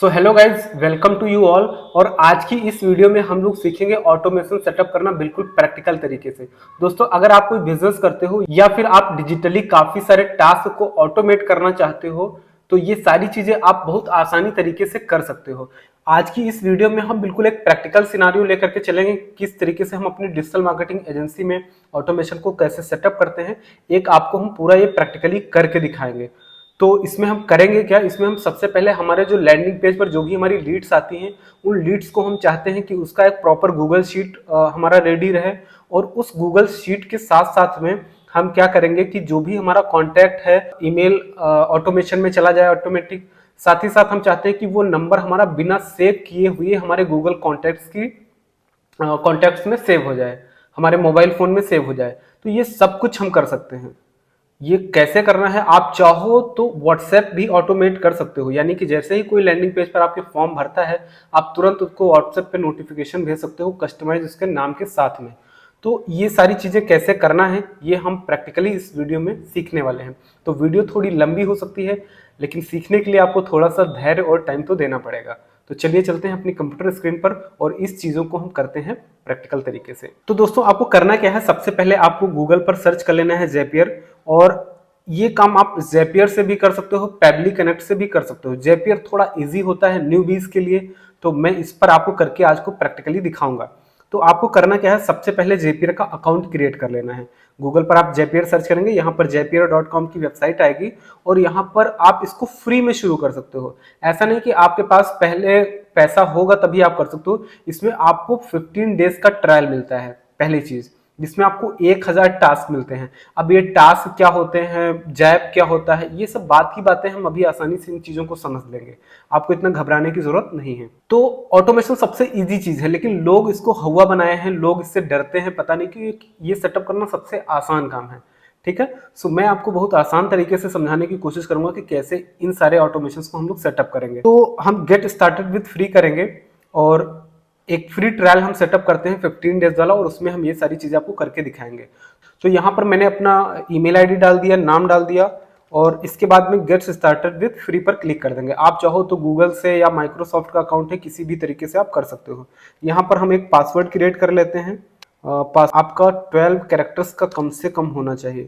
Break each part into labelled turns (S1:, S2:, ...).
S1: So hello guys, welcome to you all. और आज की इस वीडियो में हम लोग सीखेंगे ऑटोमेशन सेटअप करना बिल्कुल प्रैक्टिकल तरीके से। दोस्तों, अगर आप कोई बिजनेस करते हो या फिर आप डिजिटली काफी सारे टास्क को ऑटोमेट करना चाहते हो तो ये सारी चीजें आप बहुत आसानी तरीके से कर सकते हो। आज की इस वीडियो में हम बिल्कुल एक प्रैक्टिकल सिनारियो लेकर के चलेंगे, किस तरीके से हम अपनी डिजिटल मार्केटिंग एजेंसी में ऑटोमेशन को कैसे सेटअप करते हैं। एक आपको हम पूरा ये प्रैक्टिकली करके दिखाएंगे। तो इसमें हम करेंगे क्या, इसमें हम सबसे पहले हमारे जो लैंडिंग पेज पर जो भी हमारी लीड्स आती हैं उन लीड्स को हम चाहते हैं कि उसका एक प्रॉपर गूगल शीट हमारा रेडी रहे। और उस गूगल शीट के साथ साथ में हम क्या करेंगे कि जो भी हमारा कॉन्टैक्ट है ईमेल ऑटोमेशन में चला जाए ऑटोमेटिक। साथ ही साथ हम चाहते हैं कि वो नंबर हमारा बिना सेव किए हुए हमारे गूगल कॉन्टैक्ट्स में सेव हो जाए, हमारे मोबाइल फोन में सेव हो जाए। तो ये सब कुछ हम कर सकते हैं। ये कैसे करना है, आप चाहो तो व्हाट्सएप भी ऑटोमेट कर सकते हो, यानी कि जैसे ही कोई लैंडिंग पेज पर आपके फॉर्म भरता है आप तुरंत उसको व्हाट्सएप पे नोटिफिकेशन भेज सकते हो कस्टमाइज उसके नाम के साथ में। तो ये सारी चीजें कैसे करना है ये हम प्रैक्टिकली इस वीडियो में सीखने वाले हैं। तो वीडियो थोड़ी लंबी हो सकती है, लेकिन सीखने के लिए आपको थोड़ा सा धैर्य और टाइम तो देना पड़ेगा। तो चलिए चलते हैं अपनी कंप्यूटर स्क्रीन पर और इस चीजों को हम करते हैं प्रैक्टिकल तरीके से। तो दोस्तों, आपको करना क्या है, सबसे पहले आपको गूगल पर सर्च कर लेना है ज़ेपियर। और ये काम आप ज़ेपियर से भी कर सकते हो, पेबली कनेक्ट से भी कर सकते हो। ज़ेपियर थोड़ा इजी होता है न्यूबीज के लिए, तो मैं इस पर आपको करके आज को प्रैक्टिकली दिखाऊंगा। तो आपको करना क्या है, सबसे पहले ज़ेपियर का अकाउंट क्रिएट कर लेना है। गूगल पर आप ज़ेपियर सर्च करेंगे, यहाँ पर zapier.com की वेबसाइट आएगी और यहाँ पर आप इसको फ्री में शुरू कर सकते हो। ऐसा नहीं कि आपके पास पहले पैसा होगा तभी आप कर सकते हो। इसमें आपको 15 डेज का ट्रायल मिलता है पहली चीज, जिसमें आपको 1000 टास्क मिलते हैं। अब ये टास्क क्या होते हैं, जैप क्या होता है, ये सब बात की बातें हम अभी आसानी से इन चीजों को समझ लेंगे, आपको इतना घबराने की जरूरत नहीं है। तो ऑटोमेशन सबसे इजी चीज है, लेकिन लोग इसको हवा बनाए हैं, लोग इससे डरते हैं, पता नहीं कि ये सेटअप करना सबसे आसान काम है। ठीक है, सो मैं आपको बहुत आसान तरीके से समझाने की कोशिश करूंगा कि कैसे इन सारे ऑटोमेशन को हम लोग सेटअप करेंगे। तो हम गेट स्टार्टेड विद फ्री करेंगे और एक फ्री ट्रायल हम सेटअप करते हैं 15 डेज वाला, और उसमें हम ये सारी चीजें आपको करके दिखाएंगे। तो यहाँ पर मैंने अपना ईमेल आईडी डाल दिया, नाम डाल दिया, और इसके बाद में गेट स्टार्टेड विद फ्री पर क्लिक कर देंगे। आप चाहो तो गूगल से या माइक्रोसॉफ्ट का अकाउंट है, किसी भी तरीके से आप कर सकते हो। यहाँ पर हम एक पासवर्ड क्रिएट कर लेते हैं। आपका 12 कैरेक्टर्स का कम से कम होना चाहिए।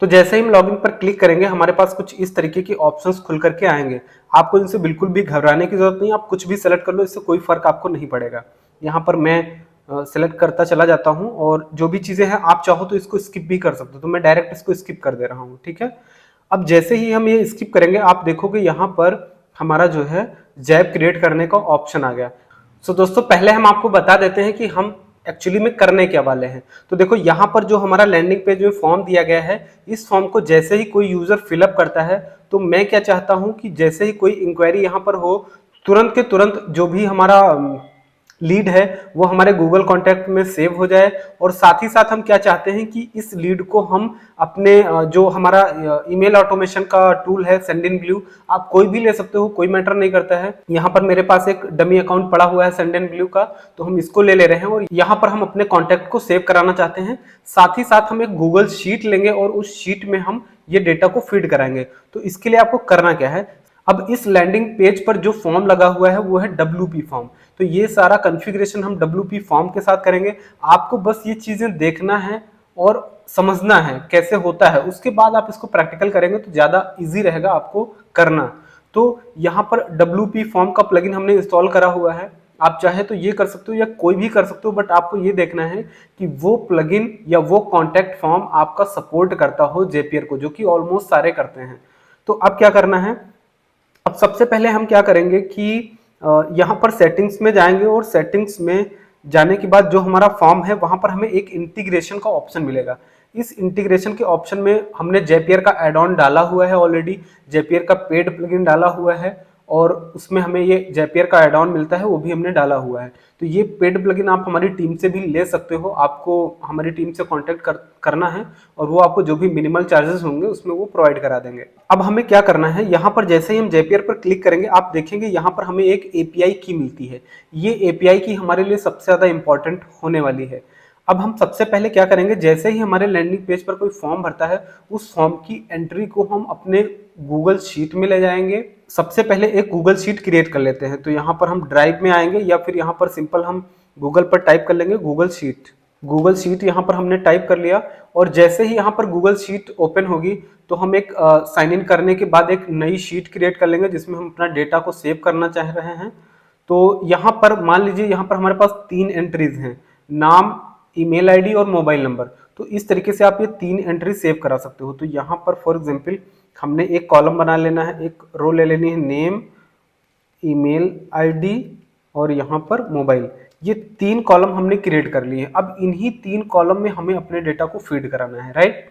S1: तो जैसे ही हम लॉगिन पर क्लिक करेंगे हमारे पास कुछ इस तरीके की ऑप्शंस खुल करके आएंगे। आपको इनसे बिल्कुल भी घबराने की जरूरत नहीं, आप कुछ भी सेलेक्ट कर लो, इससे कोई फर्क आपको नहीं पड़ेगा। यहाँ पर मैं सेलेक्ट करता चला जाता हूँ और जो भी चीजें हैं आप चाहो तो इसको स्किप भी कर सकते हो, तो मैं डायरेक्ट इसको स्किप कर दे रहा हूँ। ठीक है, अब जैसे ही हम ये स्किप करेंगे आप देखोगे यहाँ पर हमारा जो है जैब क्रिएट करने का ऑप्शन आ गया। सो दोस्तों, पहले हम आपको बता देते हैं कि हम एक्चुअली में करने क्या वाले हैं। तो देखो, यहाँ पर जो हमारा लैंडिंग पेज में फॉर्म दिया गया है, इस फॉर्म को जैसे ही कोई यूजर फिलअप करता है तो मैं क्या चाहता हूं कि जैसे ही कोई इंक्वायरी यहाँ पर हो, तुरंत के तुरंत जो भी हमारा लीड है वो हमारे गूगल कॉन्टैक्ट में सेव हो जाए। और साथ ही साथ हम क्या चाहते हैं कि इस लीड को हम अपने जो हमारा ईमेल ऑटोमेशन का टूल है सेंडइनब्लू, आप कोई भी ले सकते हो, कोई मैटर नहीं करता है। यहाँ पर मेरे पास एक डमी अकाउंट पड़ा हुआ है सेंडइनब्लू का, तो हम इसको ले रहे हैं और यहाँ पर हम अपने कॉन्टैक्ट को सेव कराना चाहते हैं। साथ ही साथ हम एक गूगल शीट लेंगे और उस शीट में हम ये डेटा को फीड कराएंगे। तो इसके लिए आपको करना क्या है, अब इस लैंडिंग पेज पर जो फॉर्म लगा हुआ है वो है WP फॉर्म। तो ये सारा कॉन्फ़िगरेशन हम WP फॉर्म के साथ करेंगे। आपको बस ये चीजें देखना है और समझना है कैसे होता है, उसके बाद आप इसको प्रैक्टिकल करेंगे तो ज्यादा इजी रहेगा आपको करना। तो यहाँ पर WP फॉर्म का प्लगइन हमने इंस्टॉल करा हुआ है, आप चाहे तो ये कर सकते हो या कोई भी कर सकते हो, बट आपको ये देखना है कि वो प्लगइन या वो कॉन्टैक्ट फॉर्म आपका सपोर्ट करता हो ज़ेपियर को, जो कि ऑलमोस्ट सारे करते हैं। तो अब क्या करना है, अब सबसे पहले हम क्या करेंगे कि यहाँ पर सेटिंग्स में जाएंगे और सेटिंग्स में जाने के बाद जो हमारा फॉर्म है वहां पर हमें एक इंटीग्रेशन का ऑप्शन मिलेगा। इस इंटीग्रेशन के ऑप्शन में हमने ज़ेपियर का एड ऑन डाला हुआ है, ऑलरेडी ज़ेपियर का पेड प्लगइन डाला हुआ है और उसमें हमें ये ज़ेपियर का एड ऑन मिलता है, वो भी हमने डाला हुआ है। तो ये पेड प्लगइन आप हमारी टीम से भी ले सकते हो, आपको हमारी टीम से कांटेक्ट करना है और वो आपको जो भी मिनिमल चार्जेस होंगे उसमें वो प्रोवाइड करा देंगे। अब हमें क्या करना है, यहाँ पर जैसे ही हम ज़ेपियर पर क्लिक करेंगे आप देखेंगे यहाँ पर हमें एक API की मिलती है। ये API की हमारे लिए सबसे ज़्यादा इंपॉर्टेंट होने वाली है। अब हम सबसे पहले क्या करेंगे, जैसे ही हमारे लैंडिंग पेज पर कोई फॉर्म भरता है उस फॉर्म की एंट्री को हम अपने गूगल शीट में ले जाएंगे। सबसे पहले एक गूगल शीट क्रिएट कर लेते हैं। तो यहाँ पर हम ड्राइव में आएंगे या फिर यहाँ पर सिंपल हम गूगल पर टाइप कर लेंगे गूगल शीट। गूगल शीट यहाँ पर हमने टाइप कर लिया और जैसे ही यहाँ पर गूगल शीट ओपन होगी तो हम एक साइन इन करने के बाद एक नई शीट क्रिएट कर लेंगे जिसमें हम अपना डेटा को सेव करना चाह रहे हैं। तो यहाँ पर मान लीजिए यहाँ पर हमारे पास 3 एंट्रीज हैं, नाम, ईमेल आईडी और मोबाइल नंबर। तो इस तरीके से आप ये 3 एंट्री सेव करा सकते हो। तो यहाँ पर फॉर एग्जाम्पल हमने एक कॉलम बना लेना है, एक रो ले लेनी है, नेम, ईमेल आईडी और यहाँ पर मोबाइल। ये 3 कॉलम हमने क्रिएट कर लिए हैं। अब इन्हीं 3 कॉलम में हमें अपने डेटा को फीड कराना है, राइट।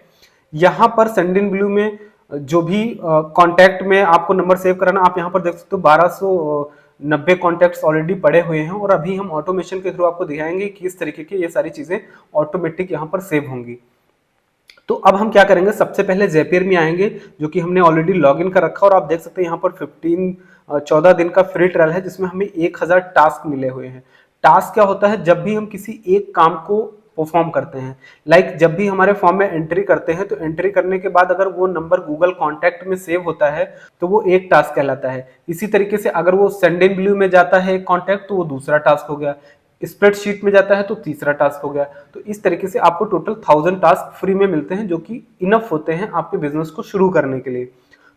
S1: यहाँ पर सेंड इन ब्लू में जो भी कॉन्टैक्ट में आपको नंबर सेव कराना, आप यहाँ पर देख सकते हो 1290 कॉन्टैक्ट्स ऑलरेडी पड़े हुए हैं और अभी हम ऑटोमेशन के थ्रू आपको दिखाएंगे कि इस तरीके की ये सारी चीजें ऑटोमेटिक यहाँ पर सेव होंगी। तो अब हम क्या करेंगे, सबसे पहले ज़ेपियर में आएंगे जो कि हमने ऑलरेडी लॉग इन कर रखा और आप देख सकते हैं यहाँ पर 14 दिन का फ्री ट्रायल है जिसमें हमें 1000 टास्क मिले हुए हैं। टास्क क्या होता है, जब भी हम किसी एक काम को परफॉर्म करते हैं, लाइक जब भी हमारे फॉर्म में एंट्री करते हैं तो एंट्री करने के बाद अगर वो नंबर गूगल कॉन्टैक्ट में सेव होता है तो वो एक टास्क कहलाता है। इसी तरीके से अगर वो सेंड इन ब्लू में जाता है कॉन्टैक्ट तो वो दूसरा टास्क हो गया, स्प्रेडशीट में जाता है तो तीसरा टास्क हो गया। तो इस तरीके से आपको टोटल 1000 टास्क फ्री में मिलते हैं जो कि इनफ होते हैं आपके बिजनेस को शुरू करने के लिए।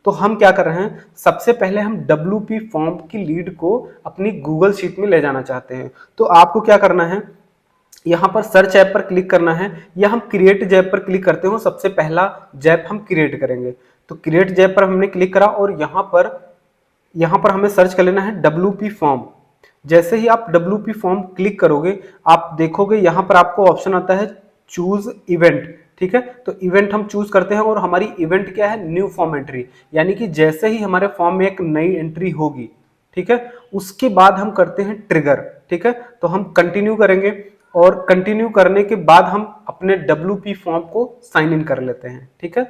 S1: तो हम क्या कर रहे हैं, सबसे पहले हम WP फॉर्म की लीड को अपनी गूगल शीट में ले जाना चाहते हैं। तो आपको क्या करना है, यहाँ पर सर्च ऐप पर क्लिक करना है या हम क्रिएट जैप पर क्लिक करते हो, सबसे पहला जैप हम क्रिएट करेंगे। तो क्रिएट जैप पर हमने क्लिक करा और यहाँ पर हमें सर्च कर लेना है WP फॉर्म। जैसे ही आप WP फॉर्म क्लिक करोगे आप देखोगे यहाँ पर आपको ऑप्शन आता है चूज इवेंट, ठीक है। तो इवेंट हम चूज करते हैं और हमारी इवेंट क्या है, न्यू फॉर्म एंट्री, यानी कि जैसे ही हमारे फॉर्म में एक नई एंट्री होगी, ठीक है, उसके बाद हम करते हैं ट्रिगर, ठीक है। तो हम कंटिन्यू करेंगे और कंटिन्यू करने के बाद हम अपने WP फॉर्म को साइन इन कर लेते हैं, ठीक है।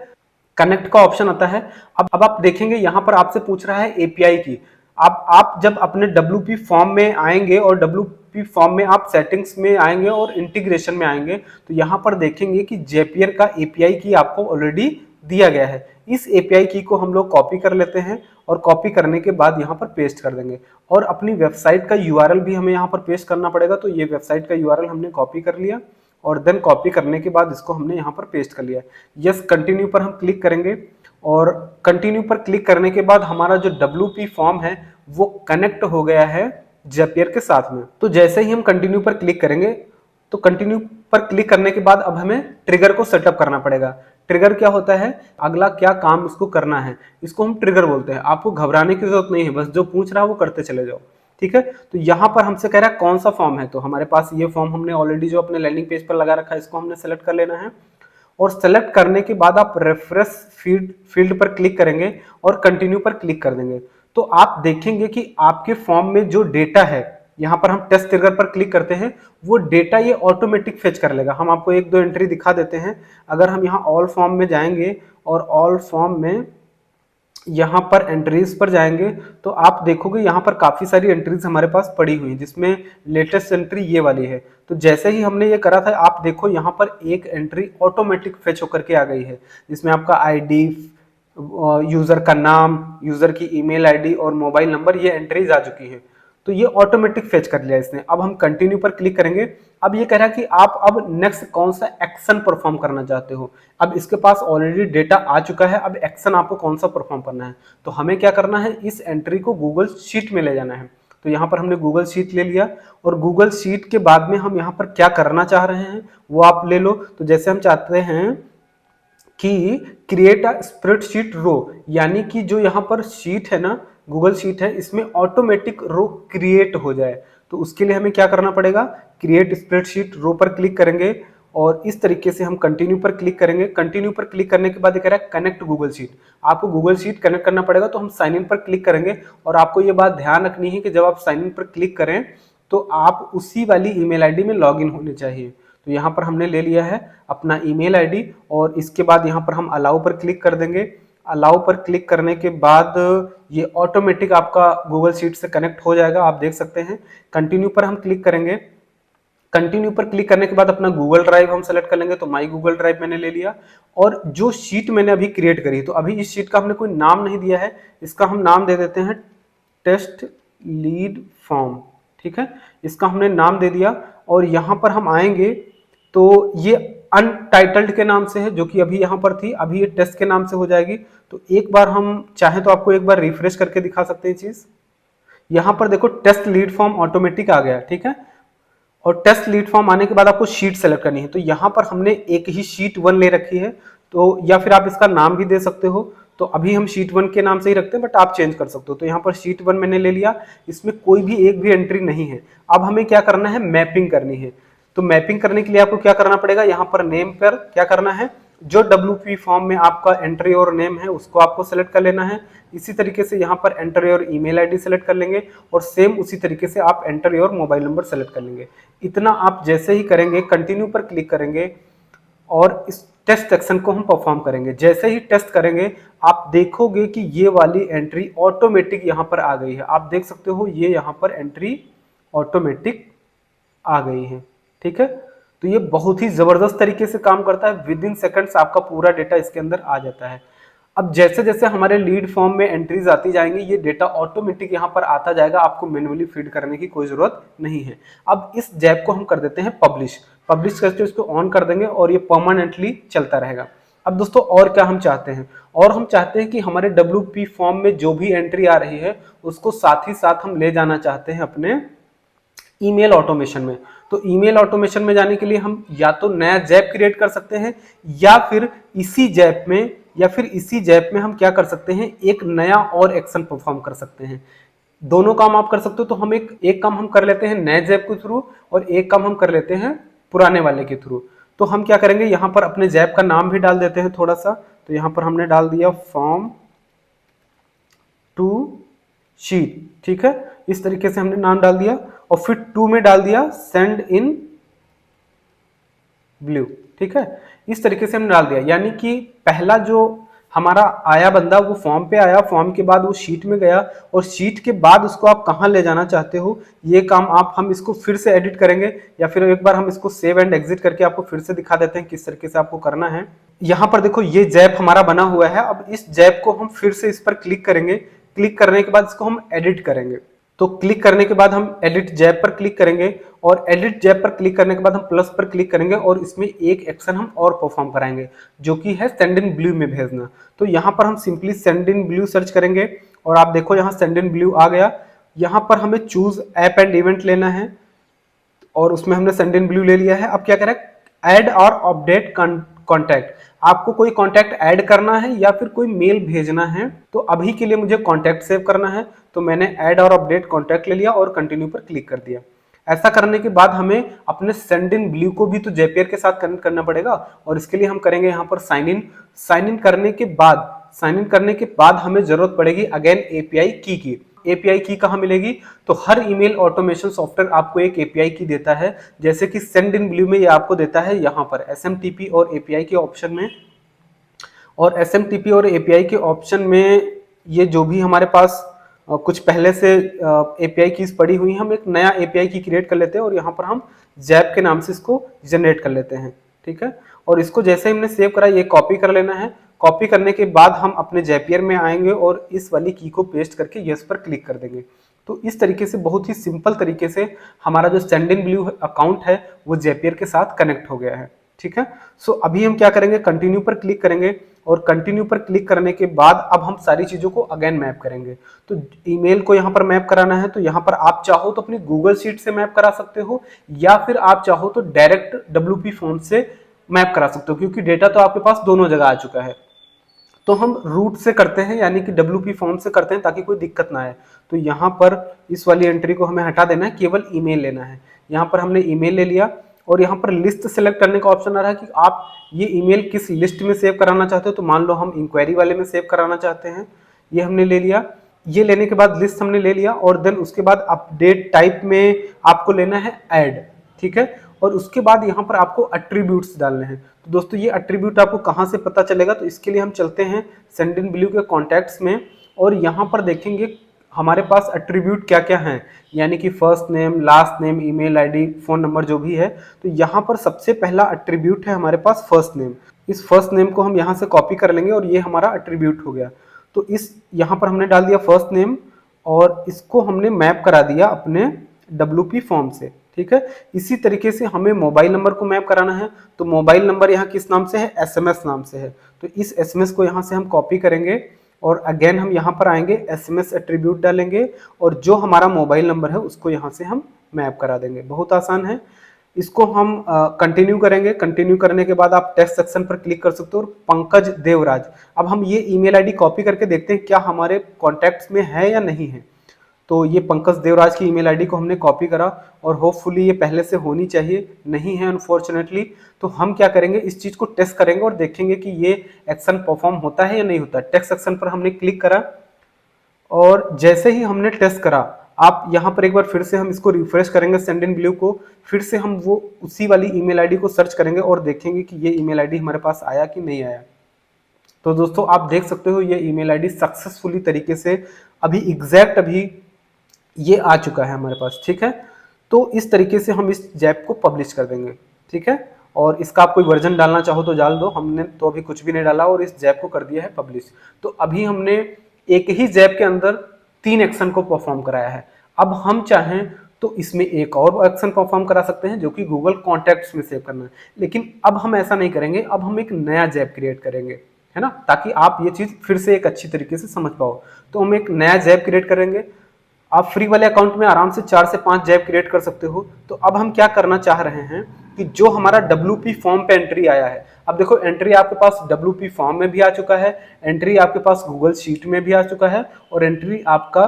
S1: कनेक्ट का ऑप्शन आता है। अब आप देखेंगे यहाँ पर आपसे पूछ रहा है एपीआई की। आप जब अपने WP फॉर्म में आएंगे और WP फॉर्म में आप सेटिंग्स में आएंगे और इंटीग्रेशन में आएंगे तो यहाँ पर देखेंगे कि जेपियर का एपीआई की आपको ऑलरेडी दिया गया है। इस एपीआई की को हम लोग कॉपी कर लेते हैं और कॉपी करने के बाद यहाँ पर पेस्ट कर देंगे और अपनी वेबसाइट का यूआरएल भी हमें यहाँ पर पेस्ट करना पड़ेगा। तो ये वेबसाइट का यूआरएल हमने कॉपी कर लिया और देन कॉपी करने के बाद इसको हमने यहाँ पर पेस्ट कर लिया। यस कंटिन्यू पर हम क्लिक करेंगे और कंटिन्यू पर क्लिक करने के बाद हमारा जो WP फॉर्म है वो कनेक्ट हो गया है जेपियर के साथ में। तो जैसे ही हम कंटिन्यू पर क्लिक करेंगे तो कंटिन्यू पर क्लिक करने के बाद अब हमें ट्रिगर को सेटअप करना पड़ेगा। ट्रिगर क्या होता है, अगला क्या काम इसको करना है, इसको हम ट्रिगर बोलते हैं। आपको घबराने की जरूरत नहीं है, बस जो पूछ रहा है वो करते चले जाओ, ठीक है। तो यहाँ पर हमसे कह रहा है कौन सा फॉर्म है, तो हमारे पास ये फॉर्म हमने ऑलरेडी जो अपने लैंडिंग पेज पर लगा रखा है इसको हमने सेलेक्ट कर लेना है और सेलेक्ट करने के बाद आप रेफरेंस फील्ड पर क्लिक करेंगे और कंटिन्यू पर क्लिक कर देंगे। तो आप देखेंगे कि आपके फॉर्म में जो डेटा है, यहाँ पर हम टेस्ट ट्रिगर पर क्लिक करते हैं, वो डेटा ये ऑटोमेटिक फेच कर लेगा। हम आपको 1-2 एंट्री दिखा देते हैं। अगर हम यहाँ ऑल फॉर्म में जाएंगे और ऑल फॉर्म में यहाँ पर एंट्रीज पर जाएंगे तो आप देखोगे यहाँ पर काफी सारी एंट्रीज हमारे पास पड़ी हुई हैं जिसमें लेटेस्ट एंट्री ये वाली है। तो जैसे ही हमने ये करा था आप देखो यहाँ पर एक एंट्री ऑटोमेटिक फेच होकर के आ गई है जिसमें आपका आईडी, यूजर का नाम, यूजर की ईमेल आईडी और मोबाइल नंबर, ये एंट्रीज आ चुकी हैं। तो ये ऑटोमेटिक फेच कर लिया इसने। अब हम कंटिन्यू पर क्लिक करेंगे। अब ये कह रहा है कि आप अब नेक्स्ट कौन सा एक्शन परफॉर्म करना चाहते हो। अब इसके पास ऑलरेडी डेटा आ चुका है, अब एक्शन आपको कौन सा परफॉर्म करना है। तो हमें क्या करना है, इस एंट्री को गूगल शीट में ले जाना है। तो यहाँ पर हमने गूगल शीट ले लिया और गूगल शीट के बाद में हम यहाँ पर क्या करना चाह रहे हैं वो आप ले लो। तो जैसे हम चाहते हैं कि क्रिएट अ स्प्रेडशीट रो, यानी कि जो यहाँ पर शीट है ना, गूगल शीट है, इसमें ऑटोमेटिक रो क्रिएट हो जाए। तो उसके लिए हमें क्या करना पड़ेगा, क्रिएट स्प्रेडशीट रो पर क्लिक करेंगे और इस तरीके से हम कंटिन्यू पर क्लिक करेंगे। कंटिन्यू पर क्लिक करने के बाद ये कह रहा है कनेक्ट गूगल शीट, आपको गूगल शीट कनेक्ट करना पड़ेगा। तो हम साइन इन पर क्लिक करेंगे और आपको ये बात ध्यान रखनी है कि जब आप साइन इन पर क्लिक करें तो आप उसी वाली ईमेल आईडी में लॉग इन होने चाहिए। तो यहाँ पर हमने ले लिया है अपना ईमेल आईडी और इसके बाद यहाँ पर हम अलाउ पर क्लिक कर देंगे। अलाउ पर क्लिक करने के बाद ये ऑटोमेटिक आपका गूगल शीट से कनेक्ट हो जाएगा, आप देख सकते हैं। कंटिन्यू पर हम क्लिक करेंगे कंटिन्यू पर क्लिक करने के बाद अपना गूगल ड्राइव हम सेलेक्ट कर लेंगे, तो माई गूगल ड्राइव मैंने ले लिया। और जो शीट मैंने अभी क्रिएट करी, तो अभी इस शीट का हमने कोई नाम नहीं दिया है, इसका हम नाम दे देते हैं टेस्ट लीड फॉर्म। ठीक है, इसका हमने नाम दे दिया। और यहां पर हम आएंगे तो ये अनटाइटल्ड के नाम से है, जो कि अभी यहां पर थी, अभी ये टेस्ट के नाम से हो जाएगी। तो एक बार हम चाहें तो आपको एक बार रिफ्रेश करके दिखा सकते हैं चीज। यहां पर देखो टेस्ट लीड फॉर्म ऑटोमेटिक आ गया। ठीक है, और टेस्ट लीड फॉर्म आने के बाद आपको शीट सेलेक्ट करनी है। तो यहां पर हमने एक ही शीट 1 ले रखी है, तो या फिर आप इसका नाम भी दे सकते हो। तो अभी हम शीट 1 के नाम से ही रखते हैं, बट आप चेंज कर सकते हो। तो यहाँ पर शीट 1 मैंने ले लिया, इसमें कोई भी एक भी एंट्री नहीं है। अब हमें क्या करना है, मैपिंग करनी है। तो मैपिंग करने के लिए आपको क्या करना पड़ेगा, यहाँ पर नेम पर क्या करना है, जो WP फॉर्म में आपका एंट्री और नेम है उसको आपको सेलेक्ट कर लेना है। इसी तरीके से यहाँ पर enter your email ID select कर लेंगे, और सेम उसी तरीके से आप enter your mobile number select कर लेंगे। इतना आप जैसे ही करेंगे, कंटिन्यू पर क्लिक करेंगे और इस टेस्ट सेक्शन को हम परफॉर्म करेंगे। जैसे ही टेस्ट करेंगे आप देखोगे कि ये वाली एंट्री ऑटोमेटिक यहाँ पर आ गई है। आप देख सकते हो ये यहाँ पर एंट्री ऑटोमेटिक आ गई है। ठीक है, तो ये बहुत ही जबरदस्त तरीके से काम करता है। विद इन सेकंड्स आपका पूरा डेटा इसके अंदर आ जाता है। अब जैसे जैसे हमारे लीड फॉर्म में एंट्रीज आती जाएंगी, ये डेटा ऑटोमेटिक यहाँ पर आता जाएगा, आपको मैन्युअली फीड करने की कोई जरूरत नहीं है। अब इस जैब को हम कर देते हैं पब्लिश। पब्लिश करके उसको ऑन कर देंगे और ये परमानेंटली चलता रहेगा। अब दोस्तों और क्या हम चाहते हैं, और हम चाहते हैं कि हमारे WP फॉर्म में जो भी एंट्री आ रही है उसको साथ ही साथ हम ले जाना चाहते हैं अपने ईमेल ऑटोमेशन में। तो ईमेल ऑटोमेशन में जाने के लिए हम या तो नया जैब क्रिएट कर सकते हैं, या फिर इसी जैब में हम क्या कर सकते हैं, एक नया और एक्शन परफॉर्म कर सकते हैं। दोनों काम आप कर सकते हो। तो हम एक काम हम कर लेते हैं नए जैब के थ्रू, और एक काम हम कर लेते हैं पुराने वाले के थ्रू। तो हम क्या करेंगे, यहाँ पर अपने जैब का नाम भी डाल देते हैं थोड़ा सा। तो यहाँ पर हमने डाल दिया फॉर्म टू शीट। ठीक है, इस तरीके से हमने नाम डाल दिया, और फिर 2 में डाल दिया सेंड इन ब्लू। ठीक है, इस तरीके से हमने डाल दिया। यानी कि पहला जो हमारा आया बंदा वो फॉर्म पे आया, फॉर्म के बाद वो शीट में गया, और शीट के बाद उसको आप कहां ले जाना चाहते हो ये काम हम इसको फिर से एडिट करेंगे, या फिर एक बार हम इसको सेव एंड एग्जिट करके आपको फिर से दिखा देते हैं किस तरीके से आपको करना है। यहां पर देखो ये जैब हमारा बना हुआ है। अब इस जैब को हम फिर से इस पर क्लिक करेंगे। क्लिक करने के बाद इसको हम एडिट करेंगे। तो क्लिक करने के बाद हम एडिट जैब पर क्लिक करेंगे, और एडिट जैब पर क्लिक करने के बाद हम प्लस पर क्लिक करेंगे, और इसमें एक एक्शन हम और परफॉर्म कराएंगे, जो कि है सेंड इन ब्लू में भेजना। तो यहाँ पर हम simply send in blue search करेंगे, और आप देखो यहाँ सेंड इन ब्लू आ गया। यहाँ पर हमें चूज ऐप एंड इवेंट लेना है, और उसमें हमने सेंड इन ब्लू ले लिया है। अब क्या करें, ऐड और अपडेट कॉन्टैक्ट। आपको कोई कॉन्टैक्ट ऐड करना है या फिर कोई मेल भेजना है, तो अभी के लिए मुझे कॉन्टैक्ट सेव करना है। तो मैंने ऐड और अपडेट कॉन्टैक्ट ले लिया और कंटिन्यू पर क्लिक कर दिया। ऐसा करने के बाद हमें अपने सेंड इन ब्लू को भी तो जेपियर के साथ कनेक्ट करना पड़ेगा, और इसके लिए हम करेंगे यहाँ पर साइन इन। साइन इन करने के बाद हमें जरूरत पड़ेगी अगेन एपीआई की। एपीआई की कहाँ मिलेगी, तो हर ईमेल ऑटोमेशन सॉफ्टवेयर आपको एक एपीआई की देता है। जैसे कि सेंड इन ब्लू में ये आपको देता है यहाँ पर एसएमटीपी और एपीआई के ऑप्शन में। और एसएमटीपी और एपीआई के ऑप्शन में ये जो भी हमारे पास कुछ पहले से एपीआई कीज पड़ी हुई हैं, हम एक नया एपीआई की क्रिएट कर लेते हैं, और यहाँ पर हम जैप के नाम से इसको जनरेट कर लेते हैं। ठीक है, और इसको जैसे हमने सेव करा ये कॉपी कर लेना है। कॉपी करने के बाद हम अपने जैपियर में आएंगे और इस वाली की को पेस्ट करके यस पर क्लिक कर देंगे। तो इस तरीके से बहुत ही सिंपल तरीके से हमारा जो सेंड इन ब्लू अकाउंट है वो जैपियर के साथ कनेक्ट हो गया है। ठीक है, सो अभी हम क्या करेंगे, कंटिन्यू पर क्लिक करेंगे, और कंटिन्यू पर क्लिक करने के बाद अब हम सारी चीजों को अगेन मैप करेंगे। तो ईमेल को यहाँ पर मैप कराना है, तो यहाँ पर आप चाहो तो अपनी गूगल शीट से मैप करा सकते हो, या फिर आप चाहो तो डायरेक्ट WP फॉर्म से मैप करा सकते हो, क्योंकि डेटा तो आपके पास दोनों जगह आ चुका है। तो हम रूट से करते हैं, यानी कि WP फॉर्म से करते हैं ताकि कोई दिक्कत ना आए। तो यहाँ पर इस वाली एंट्री को हमें हटा देना है, केवल ईमेल लेना है। यहाँ पर हमने ईमेल ले लिया, और यहाँ पर लिस्ट सेलेक्ट करने का ऑप्शन आ रहा है कि आप ये ईमेल किस लिस्ट में सेव कराना चाहते हो। तो मान लो हम इंक्वायरी वाले में सेव कराना चाहते हैं, ये हमने ले लिया। ये लेने के बाद लिस्ट हमने ले लिया, और देन उसके बाद अपडेट टाइप में आपको लेना है ऐड। ठीक है, और उसके बाद यहाँ पर आपको एट्रीब्यूट्स डालने हैं। तो दोस्तों ये एट्रीब्यूट आपको कहाँ से पता चलेगा, तो इसके लिए हम चलते हैं सेंड इन ब्लू के कॉन्टैक्ट्स में, और यहाँ पर देखेंगे हमारे पास एट्रीब्यूट क्या क्या हैं, यानी कि first name, last name, email ID, phone number जो भी है। तो यहाँ पर सबसे पहला एट्रीब्यूट है हमारे पास फर्स्ट नेम। इस फर्स्ट नेम को हम यहाँ से कॉपी कर लेंगे और ये हमारा एट्रीब्यूट हो गया। तो इस यहाँ पर हमने डाल दिया फर्स्ट नेम और इसको हमने मैप करा दिया अपने WP फॉर्म से, ठीक है। इसी तरीके से हमें मोबाइल नंबर को मैप कराना है। तो मोबाइल नंबर यहाँ किस नाम से है, SMS नाम से है। तो इस SMS को यहाँ से हम कॉपी करेंगे और अगेन हम यहाँ पर आएंगे, SMS एट्रीब्यूट डालेंगे और जो हमारा मोबाइल नंबर है उसको यहाँ से हम मैप करा देंगे। बहुत आसान है। इसको हम कंटिन्यू करेंगे। कंटिन्यू करने के बाद आप टेक्स्ट सेक्शन पर क्लिक कर सकते हो और पंकज देवराज। अब हम ये ईमेल आईडी कॉपी करके देखते हैं क्या हमारे कॉन्टैक्ट्स में है या नहीं है। तो ये पंकज देवराज की ईमेल आईडी को हमने कॉपी करा और होपफुली ये पहले से होनी चाहिए, नहीं है अनफॉर्चुनेटली। तो हम क्या करेंगे, इस चीज को टेस्ट करेंगे और देखेंगे कि ये एक्शन परफॉर्म होता है या नहीं होता। टेक्स्ट सेक्शन पर हमने क्लिक करा और जैसे ही हमने टेस्ट करा, आप यहाँ पर एक बार फिर से हम इसको रिफ्रेश करेंगे सेंड इन ब्लू को, फिर से हम वो उसी वाली ईमेल आईडी को सर्च करेंगे और देखेंगे कि ये ईमेल आईडी हमारे पास आया कि नहीं आया। तो दोस्तों आप देख सकते हो ये ईमेल आईडी सक्सेसफुली तरीके से अभी ये आ चुका है हमारे पास, ठीक है। तो इस तरीके से हम इस जैप को पब्लिश कर देंगे, ठीक है। और इसका आप कोई वर्जन डालना चाहो तो डाल दो, हमने तो अभी कुछ भी नहीं डाला और इस जैप को कर दिया है पब्लिश। तो अभी हमने एक ही जैप के अंदर 3 एक्शन को परफॉर्म कराया है। अब हम चाहें तो इसमें एक और एक्शन परफॉर्म करा सकते हैं जो कि गूगल कॉन्टैक्ट्स में सेव करना है, लेकिन अब हम ऐसा नहीं करेंगे। अब हम एक नया जैप क्रिएट करेंगे, है ना, ताकि आप ये चीज फिर से एक अच्छी तरीके से समझ पाओ। तो हम एक नया जैप क्रिएट करेंगे। आप फ्री वाले अकाउंट में आराम से 4 से 5 जैप क्रिएट कर सकते हो। तो अब हम क्या करना चाह रहे हैं कि जो हमारा WP फॉर्म पे एंट्री आया है, अब देखो एंट्री आपके पास WP फॉर्म में भी आ चुका है, एंट्री आपके पास गूगल शीट में भी आ चुका है और एंट्री आपका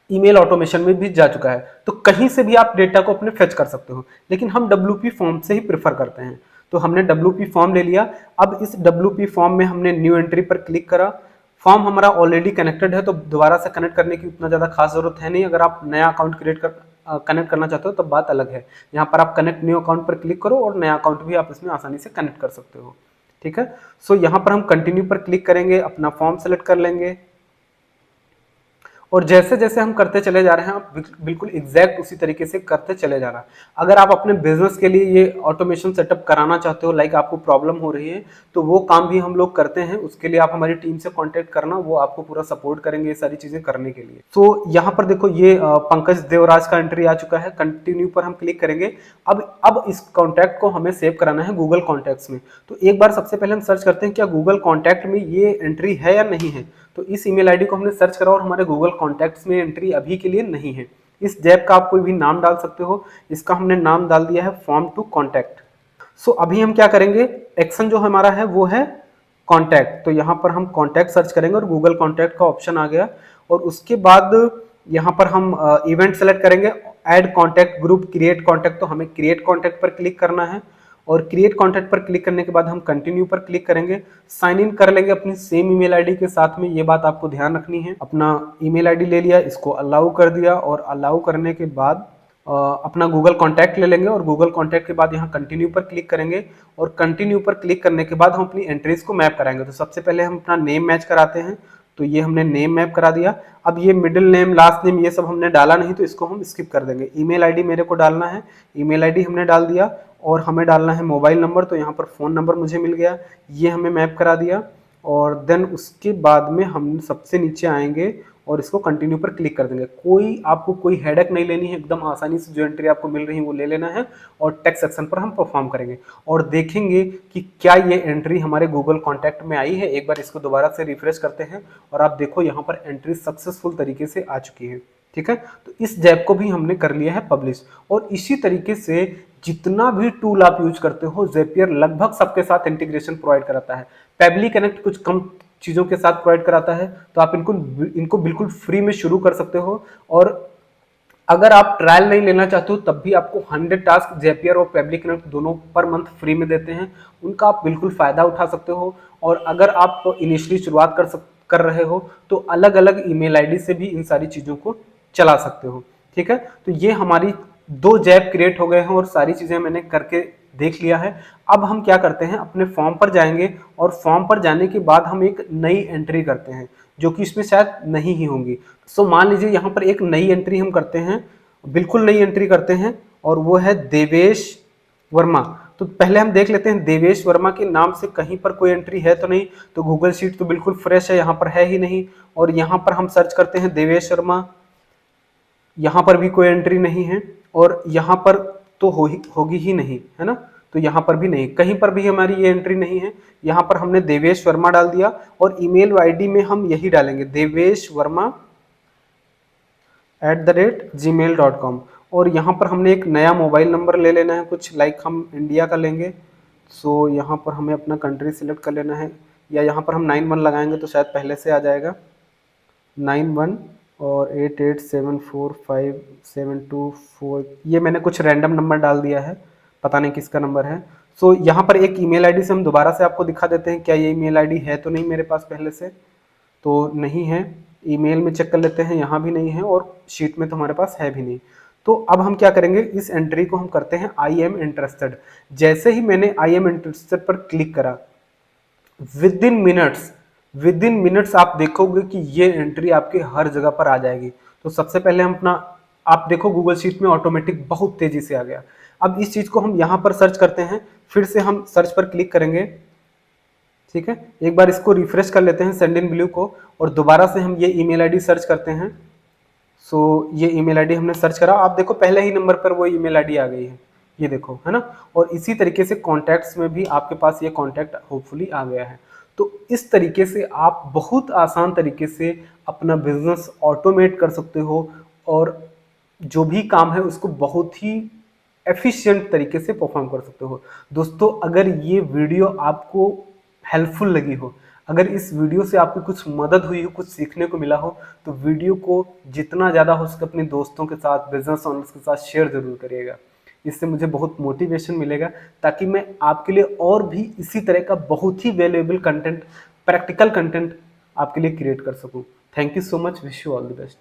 S1: ईमेल ऑटोमेशन में भी जा चुका है। तो कहीं से भी आप डेटा को अपने फेच कर सकते हो, लेकिन हम WP फॉर्म से ही प्रेफर करते हैं। तो हमने WP फॉर्म ले लिया। अब इस WP फॉर्म में हमने न्यू एंट्री पर क्लिक करा। फॉर्म हमारा ऑलरेडी कनेक्टेड है तो दोबारा से कनेक्ट करने की उतना ज़्यादा खास जरूरत है नहीं। अगर आप नया अकाउंट कनेक्ट करना चाहते हो तब बात अलग है। यहाँ पर आप कनेक्ट न्यू अकाउंट पर क्लिक करो और नया अकाउंट भी आप इसमें आसानी से कनेक्ट कर सकते हो, ठीक है। सो यहाँ पर हम कंटिन्यू पर क्लिक करेंगे, अपना फॉर्म सेलेक्ट कर लेंगे और जैसे जैसे हम करते चले जा रहे हैं आप बिल्कुल एग्जैक्ट उसी तरीके से करते चले जाना। अगर आप अपने बिजनेस के लिए ये ऑटोमेशन सेटअप कराना चाहते हो, लाइक आपको प्रॉब्लम हो रही है, तो वो काम भी हम लोग करते हैं। उसके लिए आप हमारी टीम से कांटेक्ट करना, वो आपको पूरा सपोर्ट करेंगे ये सारी चीजें करने के लिए। तो यहाँ पर देखो ये पंकज देवराज का एंट्री आ चुका है। कंटिन्यू पर हम क्लिक करेंगे। अब इस कॉन्टैक्ट को हमें सेव कराना है गूगल कॉन्टैक्ट्स में। तो एक बार सबसे पहले हम सर्च करते हैं क्या गूगल कॉन्टैक्ट में ये एंट्री है या नहीं है। तो इस ईमेल आईडी को हमने सर्च करा और हमारे गूगल कॉन्टैक्ट्स में एंट्री अभी के लिए नहीं है। इस जैप का आप कोई भी नाम डाल सकते हो। इसका हमने नाम डाल दिया है फॉर्म टू कॉन्टैक्ट। सो अभी हम क्या करेंगे, एक्शन जो हमारा है वो है कॉन्टैक्ट। तो यहाँ पर हम कॉन्टैक्ट सर्च करेंगे और गूगल कॉन्टैक्ट का ऑप्शन आ गया और उसके बाद यहाँ पर हम इवेंट सेलेक्ट करेंगे, add contact group, create contact. तो हमें क्रिएट कॉन्टैक्ट पर क्लिक करना है और क्रिएट कॉन्टैक्ट पर क्लिक करने के बाद हम कंटिन्यू पर क्लिक करेंगे। साइन इन कर लेंगे अपनी सेम ईमेल आईडी के साथ में। ये बात आपको ध्यान रखनी है। अपना ईमेल आईडी ले लिया, इसको अलाउ कर दिया और अलाउ करने के बाद अपना गूगल कॉन्टैक्ट ले लेंगे और गूगल कॉन्टैक्ट के बाद यहाँ कंटिन्यू पर क्लिक करेंगे और कंटिन्यू पर क्लिक करने के बाद हम अपनी एंट्रीज को मैप कराएंगे। तो सबसे पहले हम अपना नेम मैच कराते हैं। तो ये हमने नेम मैप करा दिया। अब ये मिडिल नेम, लास्ट नेम, ये सब हमने डाला नहीं तो इसको हम स्किप कर देंगे। ईमेल आईडी मेरे को डालना है, ईमेल आईडी हमने डाल दिया और हमें डालना है मोबाइल नंबर। तो यहाँ पर फ़ोन नंबर मुझे मिल गया, ये हमें मैप करा दिया। और देन उसके बाद में हम सबसे नीचे आएंगे और इसको कंटिन्यू पर क्लिक कर देंगे। आपको कोई हेडेक नहीं लेनी है, एकदम आसानी से जो एंट्री आपको मिल रही है वो ले लेना है और टेक्स्ट सेक्शन पर हम परफॉर्म करेंगे और देखेंगे कि क्या ये एंट्री हमारे गूगल कॉन्टैक्ट में आई है। एक बार इसको दोबारा से रिफ्रेश करते हैं और आप देखो यहाँ पर एंट्री सक्सेसफुल तरीके से आ चुकी है, ठीक है। तो इस जैप को भी हमने कर लिया है पब्लिश। और इसी तरीके से जितना भी टूल आप यूज करते हो, ज़ेपियर लगभग सबके साथ इंटीग्रेशन प्रोवाइड कराता है। पेबली कनेक्ट कुछ कम चीज़ों के साथ प्रोवाइड कराता है, तो आप इनको बिल्कुल फ्री में शुरू कर सकते हो। और अगर आप ट्रायल नहीं लेना चाहते हो तब भी आपको 100 टास्क ज़ेपियर और पेबली कनेक्ट दोनों पर मंथ फ्री में देते हैं, उनका आप बिल्कुल फ़ायदा उठा सकते हो। और अगर आप इनिशियली शुरुआत कर रहे हो तो अलग अलग ईमेल आईडी से भी इन सारी चीज़ों को चला सकते हो, ठीक है। तो ये हमारी 2 जैप क्रिएट हो गए हैं और सारी चीज़ें मैंने करके देख लिया है। अब हम क्या करते हैं, अपने फॉर्म पर जाएंगे और फॉर्म पर जाने के बाद हम एक नई एंट्री करते हैं जो कि इसमें शायद नहीं ही होंगी। सो मान लीजिए यहाँ पर एक नई एंट्री हम करते हैं, बिल्कुल नई एंट्री करते हैं, और वो है देवेश वर्मा। तो पहले हम देख लेते हैं देवेश वर्मा के नाम से कहीं पर कोई एंट्री है तो नहीं। तो गूगल शीट तो बिल्कुल फ्रेश है, यहाँ पर है ही नहीं। और यहाँ पर हम सर्च करते हैं देवेश वर्मा, यहाँ पर भी कोई एंट्री नहीं है, और यहाँ पर तो होगी ही नहीं, है ना। तो यहाँ पर भी नहीं, कहीं पर भी हमारी ये एंट्री नहीं है। यहाँ पर हमने देवेश वर्मा डाल दिया, और ईमेल आईडी में हम यही डालेंगे देवेश वर्मा @gmail.com। और यहाँ पर हमने एक नया मोबाइल नंबर ले लेना है, कुछ लाइक हम इंडिया का लेंगे। सो यहाँ पर हमें अपना कंट्री सिलेक्ट कर लेना है, या यहाँ पर हम 91 लगाएंगे तो शायद पहले से आ जाएगा 91 और 88745724। ये मैंने कुछ रैंडम नंबर डाल दिया है, पता नहीं किसका नंबर है। सो यहाँ पर एक ईमेल आईडी से हम दोबारा से आपको दिखा देते हैं, क्या ये ईमेल आईडी है तो नहीं मेरे पास पहले से, तो नहीं है। ईमेल में चेक कर लेते हैं, यहाँ भी नहीं है, और शीट में तो हमारे पास है भी नहीं। तो अब हम क्या करेंगे, इस एंट्री को हम करते हैं आई एम इंटरेस्टेड। जैसे ही मैंने आई एम इंटरेस्टेड पर क्लिक करा, विद इन मिनट्स आप देखोगे कि ये एंट्री आपके हर जगह पर आ जाएगी। तो सबसे पहले हम अपना, आप देखो गूगल शीट में ऑटोमेटिक बहुत तेजी से आ गया। अब इस चीज को हम यहाँ पर सर्च करते हैं, फिर से हम सर्च पर क्लिक करेंगे, ठीक है। एक बार इसको रिफ्रेश कर लेते हैं सेंड इन ब्लू को, और दोबारा से हम ये ईमेल आईडी सर्च करते हैं। सो ये ईमेल आईडी हमने सर्च करा, आप देखो पहले ही नंबर पर वो ईमेल आईडी आ गई है, ये देखो, है ना। और इसी तरीके से कॉन्टैक्ट्स में भी आपके पास ये कॉन्टैक्ट होपफुली आ गया है। तो इस तरीके से आप बहुत आसान तरीके से अपना बिजनेस ऑटोमेट कर सकते हो, और जो भी काम है उसको बहुत ही एफिशिएंट तरीके से परफॉर्म कर सकते हो। दोस्तों, अगर ये वीडियो आपको हेल्पफुल लगी हो, अगर इस वीडियो से आपको कुछ मदद हुई हो, कुछ सीखने को मिला हो, तो वीडियो को जितना ज़्यादा हो सके अपने दोस्तों के साथ, बिजनेस ओनर्स के साथ शेयर जरूर करिएगा। इससे मुझे बहुत मोटिवेशन मिलेगा, ताकि मैं आपके लिए और भी इसी तरह का बहुत ही वैल्यूएबल कंटेंट, प्रैक्टिकल कंटेंट आपके लिए क्रिएट कर सकूं। Thank you so much, wish you all the best.